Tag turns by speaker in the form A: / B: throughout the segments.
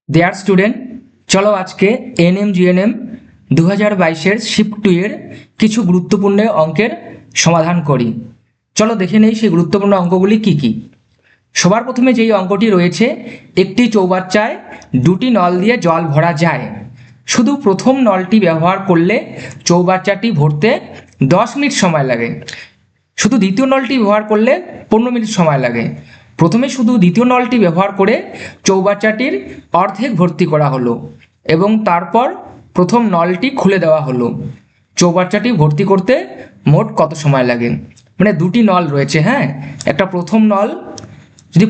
A: দেয়ার student, চলো আজকে NM GNM 2022-এর shift 2 এর কিছু গুরুত্বপূর্ণ অঙ্কের সমাধান করি। চলো দেখে নেই সেই গুরুত্বপূর্ণ অঙ্কগুলি কি কি। সবার প্রথমে যেই অঙ্কটি রয়েছে, একটি চৌবাচ্চায় দুটি নল দিয়ে জল ভরা যায়। শুধু প্রথম নলটি ব্যবহার করলে চৌবাচ্চাটি ভরতে 10 মিনিট সময় লাগে। শুধু দ্বিতীয় নলটি ব্যবহার করলে 15 মিনিট সময় লাগে। প্রথমে শুধু দ্বিতীয় নলটি ব্যবহার করে চৌবাচ্চাটির অর্ধেক ভর্তি করা হলো এবং তারপর প্রথম নলটি খুলে দেওয়া হলো। চৌবাচ্চাটি ভর্তি করতে মোট কত সময় লাগে? মানে দুটি নল রয়েছে, হ্যাঁ, একটা প্রথম নল,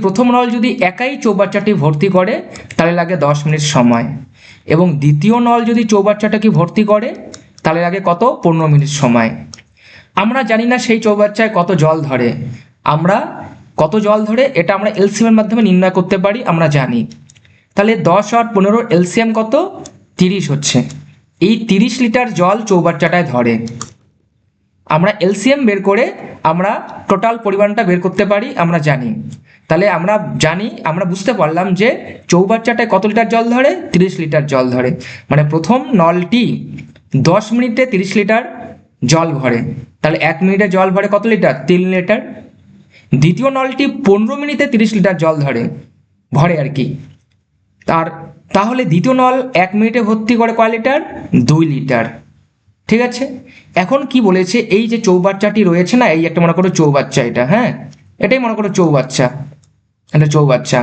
A: প্রথম নল যদি একাই চৌবাচ্চাটি ভর্তি করে তাহলে লাগে 10 মিনিট সময়, এবং দ্বিতীয় নল যদি চৌবাচ্চাটাকে ভর্তি করে তাহলে লাগে কত? 15 মিনিট সময়। আমরা জানি না সেই চৌবাচ্চায় কত জল ধরে। আমরা কত জল ধরে এটা আমরা এলসিএম এর মাধ্যমে নির্ণয় করতে পারি, আমরা জানি। তাহলে 10 আর 15 এলসিএম কত? 30 হচ্ছে। এই 30 লিটার জল চৌবাচ্চাটায় ধরে। আমরা এলসিএম বের করে আমরা টোটাল পরিমাণটা বের করতে পারি, আমরা জানি। তাহলে আমরা জানি, আমরা বুঝতে পারলাম যে চৌবাচ্চাটায় কত লিটার জল ধরে? 30 লিটার জল ধরে। মানে প্রথম নলটি 10 মিনিটে 30 লিটার জল ভরে, তাহলে 1 মিনিটে জল ভরে কত লিটার? 3 লিটার। দ্বিতীয় নলটি 15 মিনিটে 30 লিটার জল ভরে আর কি। তাহলে দ্বিতীয় নল 1 মিনিটে ভর্তি করে কয় লিটার? 2 লিটার। ঠিক আছে, এখন কি বলেছে, এই যে চৌবাচ্চাটি রয়েছে না, এই একটা মনে করো চৌবাচ্চা, এটা, হ্যাঁ, এটাই মনে করো চৌবাচ্চা, এটা চৌবাচ্চা।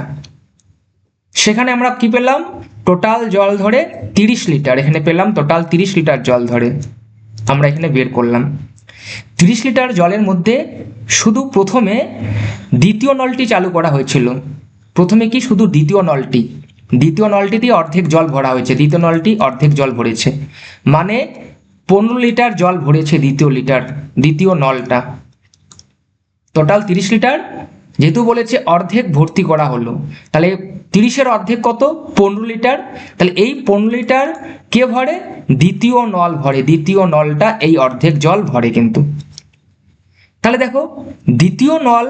A: সেখানে আমরা কি পেলাম? টোটাল জল ধরে 30 লিটার। এখানে পেলাম টোটাল 30 লিটার জল ধরে, আমরা এখানে বের করলাম। 30 লিটার জলের মধ্যে শুধু প্রথমে দ্বিতীয় নলটি চালু করা হয়েছিল। প্রথমে কি? শুধু দ্বিতীয় নলটিতে অর্ধেক জল ভরা হয়েছে। দ্বিতীয় নলটি অর্ধেক জল ভরেছে, মানে 15 লিটার জল ভরেছে দ্বিতীয় নলটা। টোটাল 30 লিটার, যেহেতু বলেছে অর্ধেক ভর্তি করা হলো, তাহলে 30-এর অর্ধেক কত? 15 লিটার। তাহলে এই 15 লিটার কে ভরে? দ্বিতীয় নল ভরে। দ্বিতীয় নলটা এই অর্ধেক জল ভরে কিন্তু। তাহলে দেখো, দ্বিতীয় নল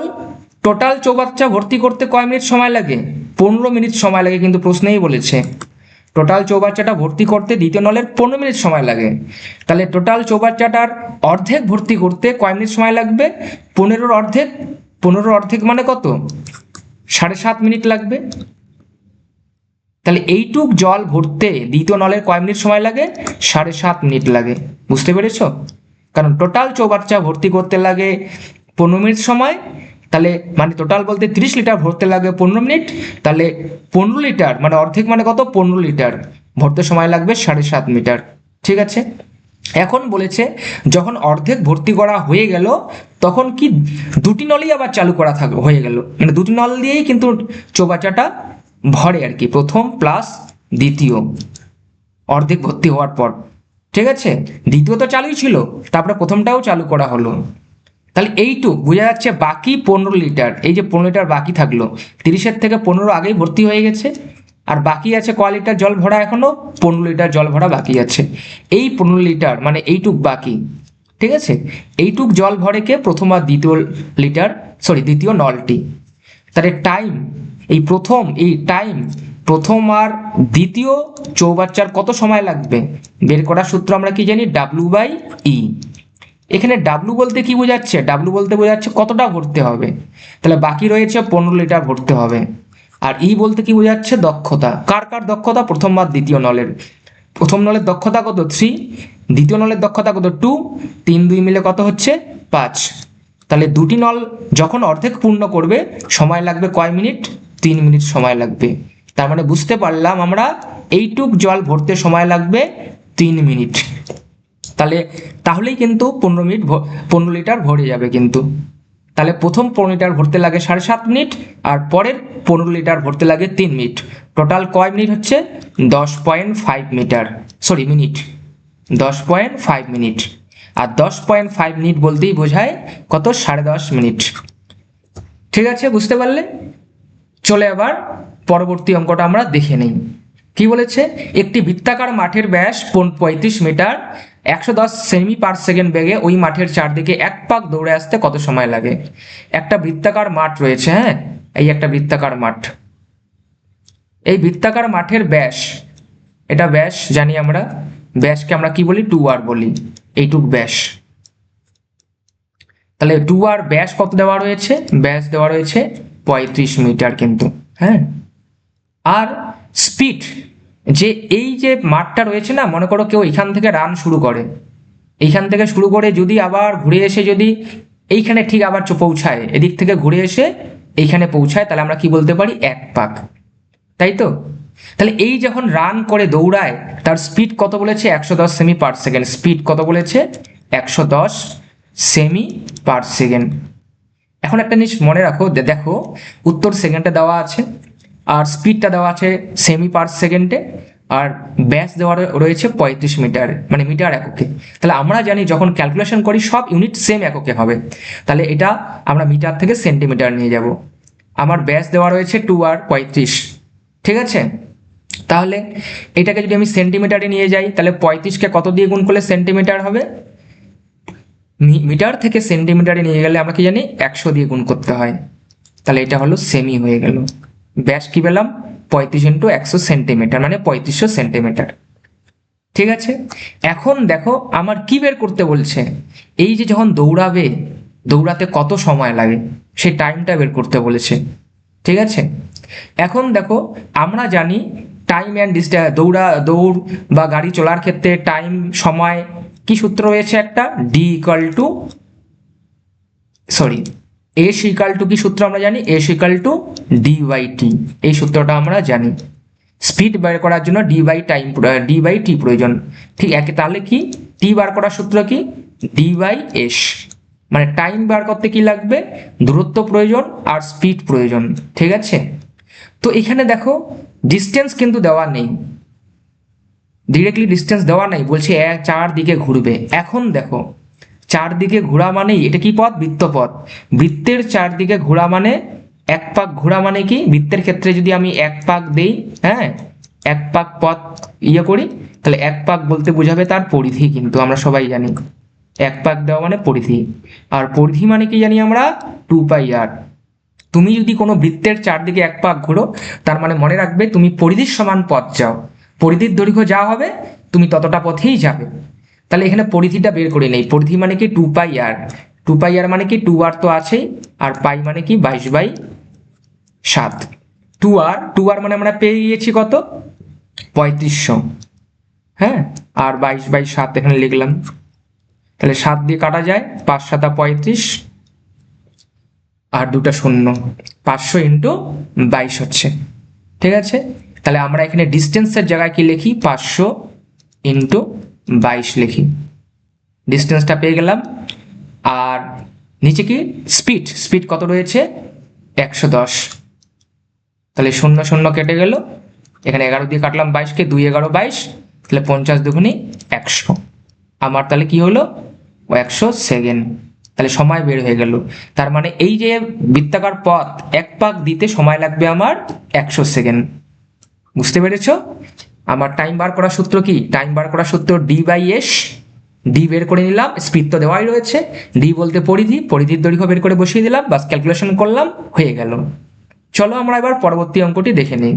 A: টোটাল চৌবাচ্চা ভর্তি করতে কয় মিনিট সময় লাগে? 15 মিনিট সময় লাগে, কিন্তু প্রশ্নেই বলেছে টোটাল চৌবাচ্চাটা ভর্তি করতে দ্বিতীয় নলের 15 মিনিট সময় লাগে। তাহলে টোটাল চৌবাচ্চাটার অর্ধেক ভর্তি করতে কয় মিনিট সময় লাগবে? 15-র অর্ধেক। 15-র অর্ধেক মানে কত? 7.5 মিনিট লাগবে। তাহলে এইটুক জল ভরতে দ্বিতীয় নলের কয় মিনিট সময় লাগে? 7.5 মিনিট লাগে। বুঝতে পেরেছ? কারণ টোটাল চৌবাচ্চা ভর্তি করতে লাগে 15 মিনিট সময়, তাহলে মানে টোটাল বলতে 30 লিটার ভরতে লাগে 15 মিনিট। তাহলে 15 লিটার মানে অর্ধেক মানে কত? 15 লিটার ভরতে সময় লাগবে 7.5 মিটার। ঠিক আছে, এখন বলেছে যখন অর্ধেক ভর্তি করা হয়ে গেল তখন কি দুটি নলই আবার চালু করা হয়ে গেল, মানে দুটি নল দিয়েই কিন্তু চৌবাচ্চাটা ভরে আর কি, প্রথম প্লাস দ্বিতীয় অর্ধেক ভর্তি হওয়ার পর। ঠিক আছে, দ্বিতীয় তো চালুই ছিল, তারপরে প্রথমটাও চালু করা হলো। তাহলে এইটুক বোঝা যাচ্ছে বাকি 15 লিটার, এই যে 15 লিটার বাকি থাকলো, 30-এর থেকে 15 আগেই ভর্তি হয়ে গেছে, আর বাকি আছে কয় লিটার জল ভরা? এখনো 15 লিটার জল ভরা বাকি আছে। এই 15 লিটার মানে এইটুক বাকি। ঠিক আছে, এইটুক জল ভরে কে? প্রথম আর দ্বিতীয় নলটি। তাহলে টাইম, প্রথম আর দ্বিতীয় চৌবাচ্চার কত সময় লাগবে বের করার সূত্র আমরা কি জানি? W/E। এখানে ডাব্লু বলতে কি বোঝাচ্ছে? ডাব্লু বলতে বোঝাচ্ছে কতটা ভরতে হবে। তাহলে বাকি রয়েছে 15 লিটার ভরতে হবে। আর ই বলতে কি বোঝাচ্ছে? দক্ষতা। কার দক্ষতা? প্রথম আর দ্বিতীয় নলের। প্রথম নলের দক্ষতা কত? 3। দ্বিতীয় নলের দক্ষতা কত? 2। 3 2 মিলে কত হচ্ছে? 5। তাহলে দুটি নল যখন অর্ধেক পূর্ণ করবে সময় লাগবে কয় মিনিট? 3 মিনিট সময় লাগবে। তার মানে বুঝতে পারলাম আমরা এইটুক জল ভরতে সময় লাগবে 3 মিনিট। তাহলেই কিন্তু 15 লিটার ভরে যাবে কিন্তু। তাহলে প্রথম 15 লিটার ভরতে লাগে 7.5 মিনিট, আর পরের 15 লিটার ভরতে লাগে 3 মিনিট। টোটাল কয় মিনিট হচ্ছে? 10.5 মিনিট। 10.5 মিনিট। আর 10.5 মিনিট বলতেই বোঝায় কত? 10.5 মিনিট। ঠিক আছে, বুঝতে পারলে? চলে আবার পরবর্তী অঙ্কটা আমরা দেখে নেই। কি বলেছে? একটি বৃত্তাকার মাঠের ব্যাস 35 মিটার, 110 সেমি পার সেকেন্ড বেগে ওই মাঠের চারদিকে 1 পাক দৌড়ে আসতে কত সময় লাগে? একটা বৃত্তাকার মাঠ রয়েছে, হ্যাঁ, এই একটা বৃত্তাকার মাঠ। এই বৃত্তাকার মাঠের ব্যাস, এটা ব্যাস জানি আমরা, ব্যাসকে আমরা কি বলি 2r বলি, এইটুক ব্যাস। তাহলে 2r ব্যাস কত দেওয়া রয়েছে, ব্যাস দেওয়া রয়েছে 35 মিটার কিন্তু, হ্যাঁ। আর স্পিড, যে এই যে মাঠটা রয়েছে না, মনে করো কেউ এখান থেকে রান শুরু করে, এইখান থেকে শুরু করে যদি আবার ঘুরে এসে যদি এইখানে ঠিক আবার পৌঁছায়, এদিক থেকে ঘুরে এসে এইখানে পৌঁছায়, তাহলে আমরা কি বলতে পারি 1 পাক, তাই তো। তাহলে এই যখন রান করে দৌড়ায়, তার স্পিড কত বলেছে 110 সেমি পার সেকেন্ড, স্পিড কত বলেছে 110 সেমি পার সেকেন্ড। এখন একটা জিনিস মনে রাখো, দেখো উত্তর সেকেন্ডে দেওয়া আছে আর স্পিডটা দেওয়া আছে সেমি পার সেকেন্ডে, আর ব্যাস দেওয়া রয়েছে 35 মিটার, মানে মিটার এককে। তাহলে আমরা জানি যখন ক্যালকুলেশন করি সব ইউনিট সেম এককে হবে, তাহলে এটা আমরা মিটার থেকে সেন্টিমিটার নিয়ে যাব। আমার ব্যাস দেওয়া রয়েছে 2r 35, ঠিক আছে। তাহলে এটাকে যদি আমি সেন্টিমিটারে নিয়ে যাই, তাহলে 35কে কত দিয়ে গুণ করলে সেন্টিমিটার হবে, মিটার থেকে সেন্টিমিটারে নিয়ে গেলে আমরা কি জানি 100 দিয়ে গুণ করতে হয়, তাহলে এটা হলো সেমি হয়ে গেল। ব্যাস কি পেলাম 35 ইন্টু 100 সেন্টিমিটার, মানে 3500 সেন্টিমিটার, ঠিক আছে। এখন দেখো আমার কি বের করতে বলছে, এই যে যখন দৌড়াবে, দৌড়াতে কত সময় লাগে সেই টাইমটা বের করতে বলেছে, ঠিক আছে। এখন দেখো আমরা জানি টাইম অ্যান্ড ডিস্টেন্স, দৌড় বা গাড়ি চলার ক্ষেত্রে টাইম সময় কি সূত্র রয়েছে একটা, d equal to s equal to কি সূত্র আমরা জানি, s equal to d by t, এই সূত্রটা আমরা জানি। স্পিড বের করার জন্য ডি বাই টি প্রয়োজন, ঠিক একই। তাহলে কি টি বার করার সূত্র কি ডি বাই এস, মানে টাইম বার করতে কি লাগবে, দূরত্ব প্রয়োজন আর স্পিড প্রয়োজন, ঠিক আছে। তো এখানে দেখো ডিস্টেন্স কিন্তু দেওয়া নেই, ডিরেক্টলি ডিস্টেন্স দেওয়া নেই, বলছে 4 দিকে ঘুরবে। এখন দেখো 4 দিকে ঘোরা মানেই এটা কি পথ, বৃত্তপথ, বৃত্তের 4 দিকে ঘোরা মানে 1 পাক ঘোরা, মানে কি বৃত্তের ক্ষেত্রে যদি আমি 1 পাক দেই, হ্যাঁ 1 পাক পথ করি, তাহলে 1 পাক বলতে বোঝাবে তার পরিধি, কিন্তু আমরা সবাই জানি 1 পাক দেওয়া মানে পরিধি, আর পরিধি মানে কি জানি আমরা 2πr। তুমি যদি কোনো বৃত্তের 4 দিকে 1 পাক ঘোরো, তার মানে মনে রাখবে তুমি পরিধির সমান পথ যাও, পরিধির দৈর্ঘ্য যা হবে তুমি ততটা পথেই যাবে। তাহলে এখানে পরিধিটা বের করে নেই, পরিধি মানে কি 2πr, 2πr মানে কি 2r তো আছেই, আর পাই মানে কি 22/7, 2r মানে আমরা পেয়ে গিয়েছি কত 3500, হ্যাঁ, আর 22/7 এখানে লিখলাম, তাহলে 7 দিয়ে কাটা যায়, 5 7 35, আর 2টা শূন্য, 500 ইন্টু 22 হচ্ছে, ঠিক আছে। তাহলে আমরা এখানে ডিস্টেন্সের জায়গায় কি লিখি 500 ইন্টু 22 লিখি, ডিস্টেন্সটা পেয়ে গেলাম। আর নিচে কি স্পিড কত রয়েছে 110, তাহলে 0 0 কেটে গেল, এখানে 11 দিয়ে কাটলাম 22কে, 2 11 22, তাহলে 50 দুগুণে 100, আমার তাহলে কি হলো 100 সেকেন্ড, তাহলে সময় বের হয়ে গেল। তার মানে এই যে বৃত্তাকার পথ 1 পাক দিতে সময় লাগবে আমার 100 সেকেন্ড, বুঝতে পেরেছো। আমার টাইম বার করার সূত্র কি, টাইম বার করার সূত্র ডি বাই এস, ডি বের করে নিলাম, স্পিড তো দেওয়াই রয়েছে, ডি বলতে পরিধির দৈর্ঘ্য বের করে বসিয়ে দিলাম, বাস ক্যালকুলেশন করলাম, হয়ে গেল। চলো আমরা এবার পরবর্তী অঙ্কটি দেখে নিই।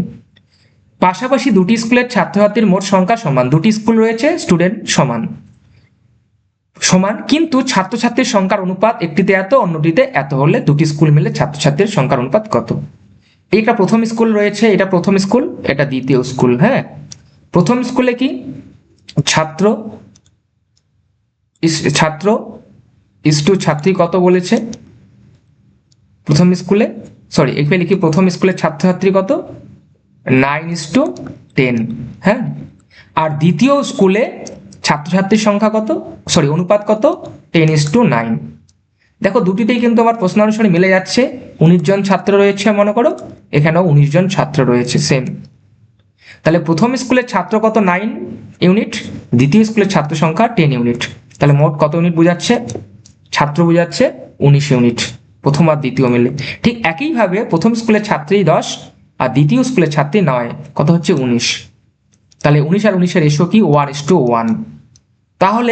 A: পাশাপাশি দুটি স্কুলের ছাত্রছাত্রীর মোট সংখ্যা সমান, দুটি স্কুল রয়েছে, স্টুডেন্ট সমান, কিন্তু ছাত্রছাত্রীর সংখ্যার অনুপাত একটিতে এত অন্যটিতে এত হলে দুটি স্কুল মিলে ছাত্রছাত্রীর সংখ্যার অনুপাত কত। এটা প্রথম স্কুল রয়েছে, এটা প্রথম স্কুল, এটা দ্বিতীয় স্কুল, হ্যাঁ। প্রথম স্কুলে কি ছাত্র ইস্টু ছাত্রী কত বলেছে, প্রথম স্কুলে এখানে লিখি প্রথম স্কুলের ছাত্রছাত্রী কত 9:10, হ্যাঁ। আর দ্বিতীয় স্কুলে ছাত্রছাত্রীর সংখ্যা কত, অনুপাত কত 10:9। দেখো দুটিতেই কিন্তু আমার প্রশ্ন অনুসারে মিলে যাচ্ছে, 19 জন ছাত্র রয়েছে মনে করো, এখানেও 19 জন ছাত্র রয়েছে সেম। তাহলে প্রথম স্কুলের ছাত্র কত 9 ইউনিট, দ্বিতীয় স্কুলের ছাত্র সংখ্যা 10 ইউনিট, তাহলে মোট কত ইউনিট বোঝাচ্ছে, ছাত্র বোঝাচ্ছে 19 ইউনিট, প্রথম আর দ্বিতীয় মিলে। ঠিক একইভাবে প্রথম স্কুলের ছাত্রী 10 আর দ্বিতীয় স্কুলের ছাত্রী 9, কত হচ্ছে 19, তাহলে 19 আর 19 এর রেশিও কি 1:1। তাহলে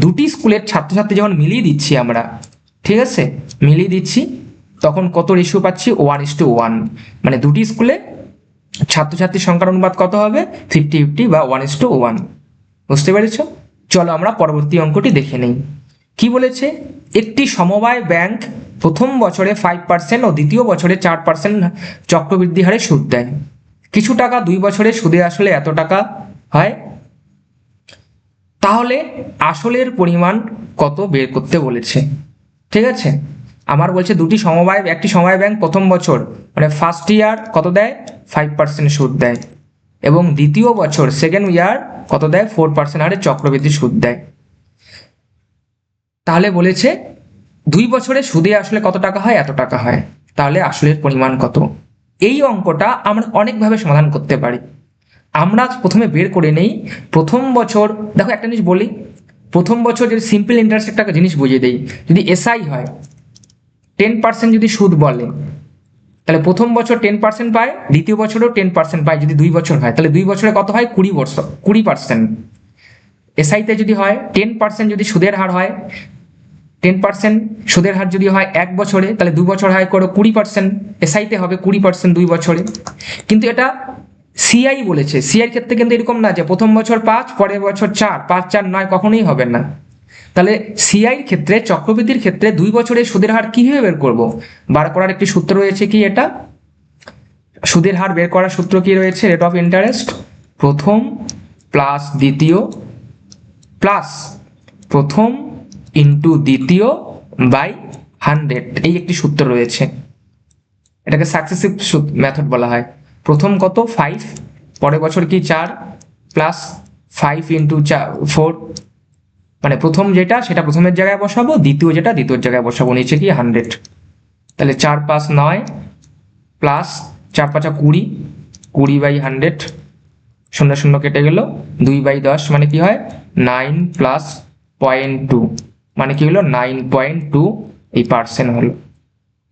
A: দুটি স্কুলের ছাত্রছাত্রী যখন মিলিয়ে দিচ্ছি আমরা, ঠিক আছে, মিলিয়ে দিচ্ছি, তখন কত রেশিও পাচ্ছি 1:1, মানে দুটি স্কুলে ছাত্রছাত্রীর সংখ্যার অনুপাত কত হবে? 50-50 বা 1:1। বুঝতে পেরেছ? চলো আমরা পরবর্তী অঙ্কটি দেখে নেই। কি বলেছে? একটি সমবায় ব্যাংক প্রথম বছরে 5% ও দ্বিতীয় বছরে 4% চক্রবৃদ্ধি হারে সুদ দেয়। কিছু টাকা 2 বছরে সুদে আসলে এত টাকা হয়, তাহলে আসলের পরিমাণ কত বের করতে বলেছে। ঠিক আছে, আমার বলছে একটি সমবায় ব্যাংক প্রথম বছর মানে ফার্স্ট ইয়ার কত দেয়? 5% সুদ দেয়, এবং দ্বিতীয় বছর সেকেন্ড ইয়ার কত দেয়? 4% হারে চক্রবৃদ্ধি সুদ দেয়। তাহলে বলেছে 2 বছরে সুদে আসলে কত টাকা হয়? এত টাকা হয়, তাহলে আসলের পরিমাণ কত? এই অঙ্কটা আমরা অনেকভাবে সমাধান করতে পারি। আমরা প্রথমে বের করে নেই প্রথম বছর। দেখো একটা জিনিস বলি, প্রথম বছর যদি সিম্পল ইন্টারেস্ট একটা জিনিস বুঝিয়ে দেই, যদি এসআই হয় 10% যদি সুদ বলে, তাহলে প্রথম বছর 10% পায়, দ্বিতীয় বছরও 10% পায় যদি 2 বছর হয়, তাহলে 2 বছরে কত হয়? 20%। এসআইতে যদি হয় 10% যদি সুদের হার হয়, 10% সুদের হার যদি হয় 1 বছরে, তাহলে 2 বছর হয় করে 20%। এসআইতে হবে 20% 2 বছরে। কিন্তু এটা সিআই বলেছে, সিআই ক্ষেত্রে কিন্তু এরকম না যে প্রথম বছর 5 পরের বছর 4, 5 4 9, কখনোই হবে না। তাহলে সিআইর ক্ষেত্রে, চক্রবৃদ্ধির ক্ষেত্রে 2 বছরের সুদের হার কিভাবে বের করব? বার করার একটি সূত্র রয়েছে। কি এটা? সুদের হার বের করার সূত্র কি রয়েছে? রেট অফ ইন্টারেস্ট প্রথম প্লাস দ্বিতীয় প্লাস প্রথম ইন্টু দ্বিতীয় বাই 100, এই একটি সূত্র রয়েছে। এটাকে সাকসেসিভ মেথড বলা হয়। প্রথম কত? 5, পরের বছর কি 4, প্লাস 5 ইন্টু 4, মানে প্রথম যেটা সেটা প্রথমের জায়গায় বসাবো, দ্বিতীয় যেটা দ্বিতীয় জায়গায় বসাবো, নিচে কি 100। তাহলে 4 5 9 প্লাস 4 5 20, 20/100, 0 0 কেটে গেল, 2/10 মানে কি হয়? 9 প্লাস 0.2 মানে কি হলো? 9.2 এই পার্সেন্ট হলো।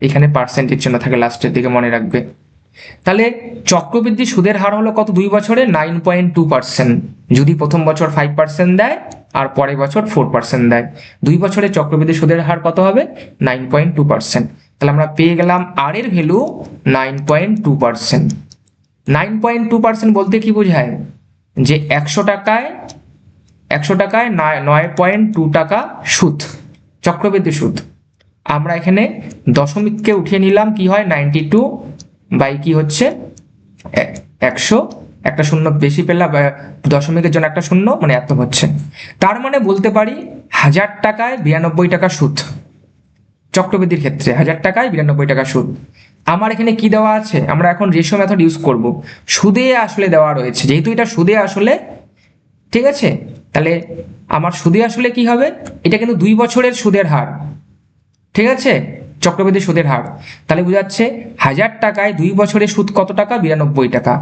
A: এখানে পার্সেন্টের চিহ্ন থাকে লাস্টের দিকে, মনে রাখবে। তাহলে চক্রবৃদ্ধি সুদের হার হলো কত 2 বছরে? 9.2%। যদি প্রথম বছর 5% দেয় আর পরের বছর 4% দেয়, 2 বছরে চক্রবৃদ্ধি সুদের হার কত হবে? 9.2%। তাহলে আমরা পেয়ে গেলাম আর এর ভ্যালু 9.2%। 9.2% বলতে কি বোঝায়? যে 100 টাকায় 9.2 টাকা সুদ, চক্রবৃদ্ধি সুদ। আমরা এখানে দশমিককে উঠিয়ে নিলাম, কি হয়? 92 বাই কি হচ্ছে 100, একটা শূন্য বেশি পেলাম, দশমিকের জন্য একটা শূন্য, মানে এত হচ্ছে। তার মানে বলতে পারি 1000 টাকায় 92 টাকা সুদ, চক্রবৃদ্ধির ক্ষেত্রে 1000 টাকায় 92 টাকা সুদ। আমার এখানে কি দেওয়া আছে? আমরা এখন রেশিও মেথড ইউজ করব। সুদে আসলে দেওয়া রয়েছে, যেহেতু এটা সুদে আসলে, ঠিক আছে, তাহলে আমার সুদে আসলে কি হবে? এটা কিন্তু 2 বছরের সুদের হার, ঠিক আছে, চক্রবৃদ্ধি সুদের হার। তাহলে বোঝাচ্ছে 1000 টাকায় 2 বছরের সুদ কত টাকা? 92 টাকা।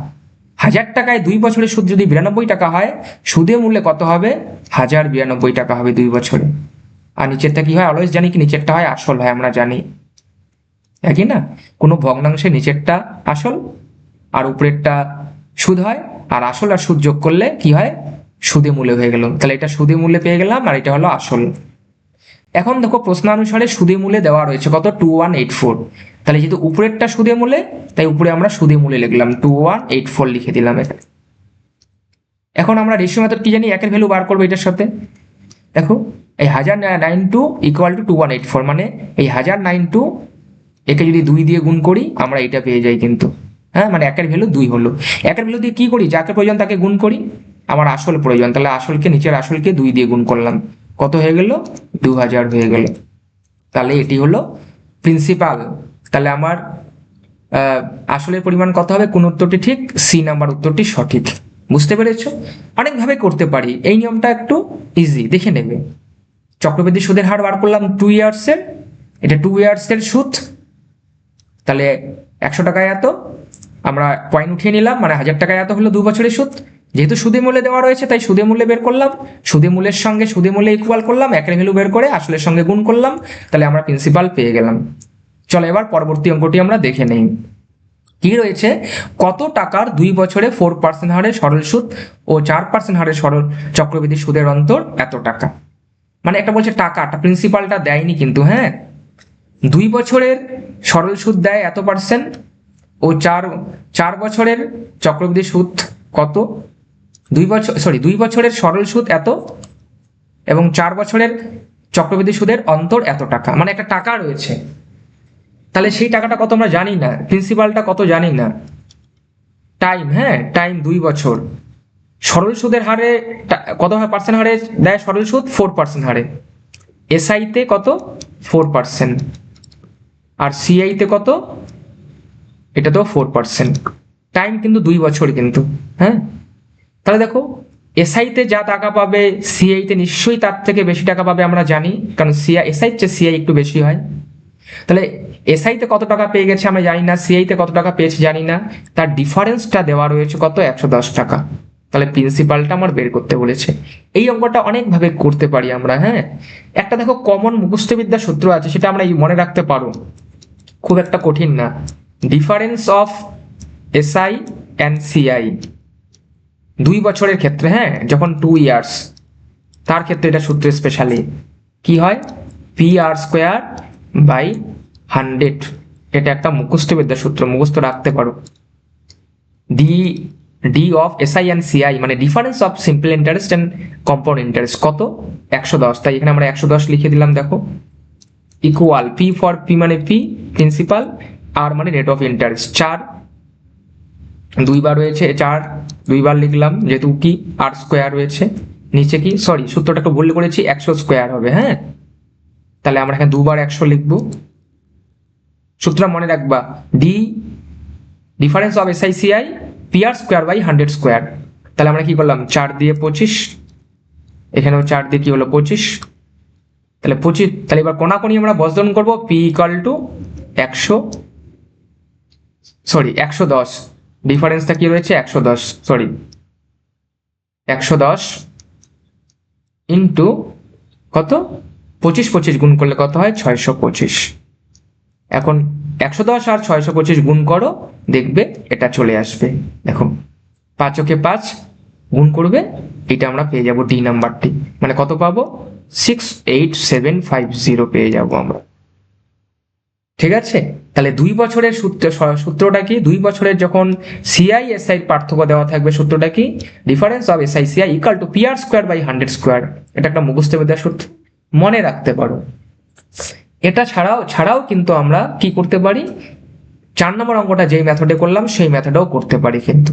A: 1000 টাকায় 2 বছরের সুদ যদি 92 টাকা হয়, সুদে মূল্যে কত হবে? 1092 টাকা হবে 2 বছরে। আর নিচেরটা কি হয়? অলওয়েজ জানি কি নিচেরটা হয় আসল হয়, আমরা জানি, একই না? কোনো ভগ্নাংশে নিচেরটা আসল আর উপরেরটা সুদ হয়, আর আসল আর সুদ যোগ করলে কি হয়? সুদে মূল্যে হয়ে গেল। তাহলে এটা সুদে মূল্যে পেয়ে গেলাম, আর এটা হলো আসল। এখন দেখো প্রশ্নানুসারে সুদে মূল্যে দেওয়া রয়েছে কত? 2184। তাহলে যেহেতু উপরেরটা সুদে মূল্যে, তাই উপরে আমরা সুদে মূল্যে লিখলাম, 2184 লিখে দিলাম এখানে। এখন আমরা রেশিও মেথড কি জানি? একের ভ্যালু বার করবো এটার সাথে। দেখো এই 1092 ইকুয়াল টু 2184, মানে এই 1092 একে যদি 2 দিয়ে গুণ করি আমরা এটা পেয়ে যাই কিন্তু, হ্যাঁ, মানে একের ভ্যালু 2 হলো। একের ভ্যালু দিয়ে কি করি? যাকে প্রয়োজন তাকে গুণ করি। আমার আসল প্রয়োজন, তাহলে আসলকে, নিচের আসলকে 2 দিয়ে গুণ করলাম, কত হয়ে গেল? 2000 হয়ে গেল। তাহলে এটি হলো প্রিন্সিপাল। তাহলে আমার আসলের পরিমাণ কত হবে? কোন উত্তরটি ঠিক? সি নাম্বার উত্তরটি সঠিক। বুঝতে পেরেছো? অনেকভাবে করতে পারি, এই নিয়মটা একটু ইজি, দেখে নেবে। চক্রবৃদ্ধি সুদের হার বার করলাম 2 ইয়ার্সের, এটা 2 ইয়ার্সের সুদ, তাহলে 100 টাকায় এত, আমরা পয়েন্ট উঠিয়ে নিলাম, মানে 1000 টাকায় এত হলো 2 বছরের সুদ। যেহেতু সুদে মূল্যে দেওয়া রয়েছে তাই সুদে মূল্যে বের করলাম, সুদে মূল্যের সঙ্গে সুদে মূল্যে ইকুয়াল করলাম, একের ভ্যালু বের করে আসলের সঙ্গে গুণ করলাম, তাহলে আমরা প্রিন্সিপাল পেয়ে গেলাম। চলো এবার পরবর্তী অঙ্কটি আমরা দেখে নেই। কি রয়েছে? কত টাকার 2 বছরে 4% হারে সরল সুদ ও 4% হারে সরল চক্রবৃদ্ধি সুদের অন্তর এত টাকা। মানে একটা বলছে টাকাটা, প্রিন্সিপালটা দেয়নি কিন্তু, হ্যাঁ, 2 বছরের সরল সুদ দেয় এত পার্সেন্ট ও ও 4 বছরের চক্রবৃদ্ধি সুদ কত, 2 বছরের সরল সুদ এত, এবং 4 বছরের চক্রবৃদ্ধি সুদের অন্তর এত টাকা, মানে একটা টাকা রয়েছে। তাহলে সেই টাকাটা কত আমরা জানি না, প্রিন্সিপালটা কত জানি না, টাইম, হ্যাঁ টাইম 2 বছর। সরল সুদের হারে কত পার্সেন্ট হারে দেয় সরল সুদ, 4% হারে। এসআইতে কত, 4%, আর সিআইতে কত, এটা তো 4%। টাইম কিন্তু 2 বছর কিন্তু, হ্যাঁ। তাহলে দেখো এসআইতে যা টাকা পাবে সিআইতে নিশ্চয়ই তার থেকে বেশি টাকা পাবে, আমরা জানি, কারণ এসআইর চেয়ে সিআই একটু বেশি হয়। তাহলে এসআইতে কত টাকা পেয়ে গেছে আমরা জানি না, সিআইতে কত টাকা পেয়েছে জানি না, তার ডিফারেন্সটা দেওয়া রয়েছে কত, 110 টাকা। তাহলে প্রিন্সিপালটা আমার বের করতে বলেছে। এই অঙ্কটা অনেকভাবে করতে পারি আমরা, হ্যাঁ। একটা দেখো কমন মুখস্থবিদ্যার সূত্র আছে, সেটা আমরা মনে রাখতে পারো, খুব একটা কঠিন না। Difference of SI and CI 2 বছরের ক্ষেত্রে, হ্যাঁ, যখন 2 ইয়ার্স, তার ক্ষেত্রে এটা সূত্র স্পেশালি কি হয়, PR²/100। এটা একটা মুখস্থবিদ্যার সূত্র, মুখস্থ রাখতে পারো। D of SI and CI মানে difference of simple interest and compound interest কত, 110। তাই এখানে আমরা 110 লিখে দিলাম, দেখো, ইকুয়াল পি ফর পি মানে পি প্রিন্সিপাল, আর মানে রেট অফ ইন্টারেস্ট। 4 2 বার রয়েছে, 4 2 বার লিখলাম, যেহেতু কি R² রয়েছে, নিচে কি, সরি সূত্রটা একটু ভুল করেছি, 100² হবে, হ্যাঁ। তাহলে আমরা এখানে 2 বার 100 লিখবো। সূত্র মনে রাখবা, difference of SI CI PR²/100²। তাহলে আমরা কি করলাম, 4 দিয়ে 25, এখানেও 4 দিয়ে কি হলো 25, তাহলে 25। তাহলে এবার কোনাকুনি আমরা বজ্রন করবো, P = 110, ডিফারেন্সটা কি রয়েছে 110, সরি 110 ইন্টু কত, 25 গুণ করলে কত হয়, 625। এখন 110 আর 625 গুণ করো, দেখবে এটা চলে আসবে। দেখো 5 × 5 গুণ করবে, এটা আমরা পেয়ে যাব ডি নাম্বারটি, মানে কত পাবো, 68750 পেয়ে যাব আমরা। ঠিক আছে, তাহলে 2 বছরের সূত্রটা কি, 2 বছরের যখন সিআই এসআই পার্থক্য দেওয়া থাকবে, সূত্রটা কি, difference of SI CI = PR²/100²। এটা একটা মুখস্থবিদ্যার সূত্র, মনে রাখতে পারো। এটা ছাড়াও কিন্তু আমরা কি করতে পারি, 4 নম্বর অঙ্কটা যেই মেথডে করলাম সেই মেথডেও করতে পারি কিন্তু।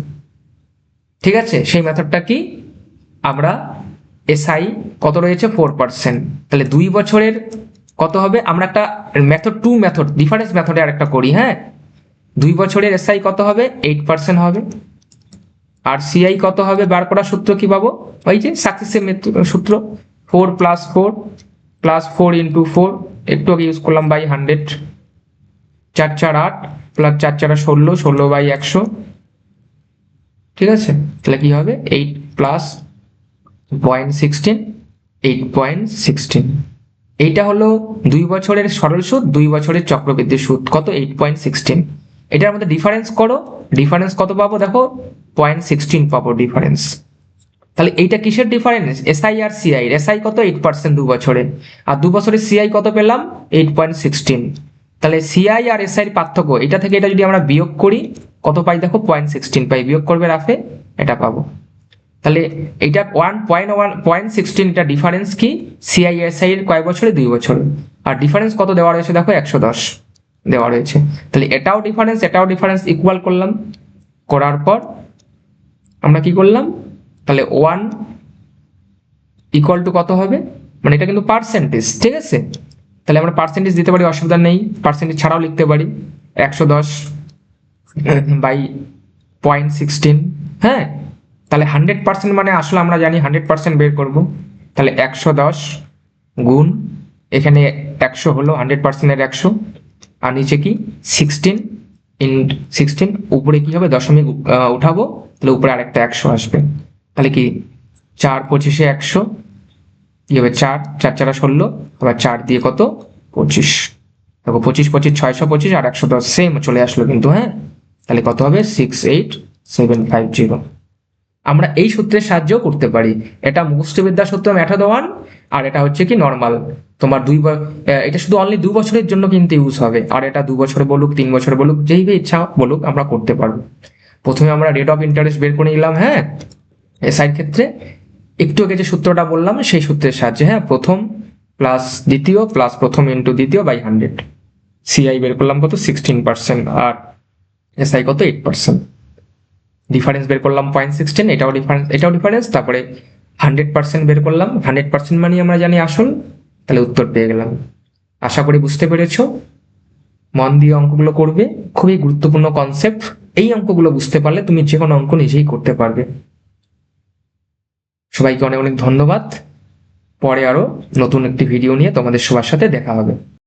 A: ঠিক আছে, সেই মেথডটা কি, আমরা এসআই কত রয়েছে 4%, তাহলে 2 বছরের কত হবে, আমরা একটা মেথড ডিফারেন্স মেথডে আরেকটা করি, হ্যাঁ। 2 বছরের এসআই কত হবে, 8% হবে, আর সিআই কত হবে বার করার সূত্র কি পাবো, ওই যে সাকসেসিভ সূত্র, 4 + 4 + 4 × 4, একটু আগে ইউজ করলাম, /100, 4 4 8 + 4 4 16, 16/100। ঠিক আছে, তাহলে কি হবে, 8 + 0.16, 8.16। এইটা হলো 2 বছরের সরল সুদ, 2 বছরের চক্রবৃদ্ধি সুদ কত, 8.16। এটার মধ্যে ডিফারেন্স করো, ডিফারেন্স কত পাবো, দেখো 0.16 পাবো ডিফারেন্স। তাহলে এইটা কিসের ডিফারেন্স, এসআই আর সিআই। এসআই কত, 8% 2 বছরে, আর 2 বছরের সিআই কত পেলাম, 8.16। তাহলে সিআই আর এসআই এর পার্থক্য, এটা থেকে এটা যদি আমরা বিয়োগ করি কত পাই, দেখো 0.16 পাই, বিয়োগ করবে রাফে, এটা পাবো। তাহলে এইটা 1.16, এটা ডিফারেন্স কি, সিআই এসআই এর কয় বছরে, 2 বছরে, আর ডিফারেন্স কত দেওয়া রয়েছে, দেখো 110 দেওয়া রয়েছে। তাহলে এটাও ডিফারেন্স ইকুয়াল করলাম, করার পর আমরা কি করলাম, তাহলে 1 = কত হবে, মানে এটা কিন্তু পার্সেন্টেজ। ঠিক আছে, তাহলে আমরা পার্সেন্টেজ দিতে পারি, অসুবিধা নেই, পার্সেন্টেজ ছাড়াও লিখতে পারি, 110/0.16, হ্যাঁ। তাহলে 100% মানে আসলে আমরা জানি 100% বের করব, তাহলে 110 গুণ, এখানে 100 হলো 100% এর 100, আর নিচে কি 16 × 16, উপরে কি হবে, দশমিক উঠাবো, তাহলে উপরে আরেকটা 100 আসবে। তাহলে কি 4 × 25 = 100, কি হবে 4 4 4 16, আবার 4 দিয়ে কত 25, দেখো 25 25 625 আর 110 সেম চলে আসলো কিন্তু, হ্যাঁ। তাহলে কত হবে, 68750। আমরা এই সূত্রের সাহায্যেও করতে পারি, এটা মুখস্থবিদ্যা সূত্র মেথড 1, আর এটা হচ্ছে কি নর্মাল। তোমার এটা শুধু অনলি 2 বছরের জন্য কিন্তু ইউজ হবে, আর এটা 2 বছরে বলুক 3 বছরে বলুক যেইভাবে ইচ্ছা বলুক আমরা করতে পারবো। প্রথমে আমরা রেট অফ ইন্টারেস্ট বের করে নিলাম, হ্যাঁ এসআইর ক্ষেত্রে একটু আগে যে সূত্রটা বললাম সেই সূত্রের সাহায্যে, হ্যাঁ প্রথম প্লাস দ্বিতীয় প্লাস প্রথম ইন্টু দ্বিতীয় বাই 100, সিআই বের করলাম কত 16% আর এসআই কত 8%, ডিফারেন্স বের করলাম 0.16, এটাও ডিফারেন্স, তারপরে 100% বের করলাম, 100% মানে আমরা জানি আসল, তাহলে উত্তর পেয়ে গেলাম। আশা করি বুঝতে পেরেছো, মন দিয়ে অঙ্কগুলো করবে, খুবই গুরুত্বপূর্ণ কনসেপ্ট। এই অঙ্কগুলো বুঝতে পারলে তুমি যে কোনো অঙ্ক নিজেই করতে পারবে। সবাইকে অনেক অনেক ধন্যবাদ। পরে আরো নতুন একটি ভিডিও নিয়ে তোমাদের সবার সাথে দেখা হবে।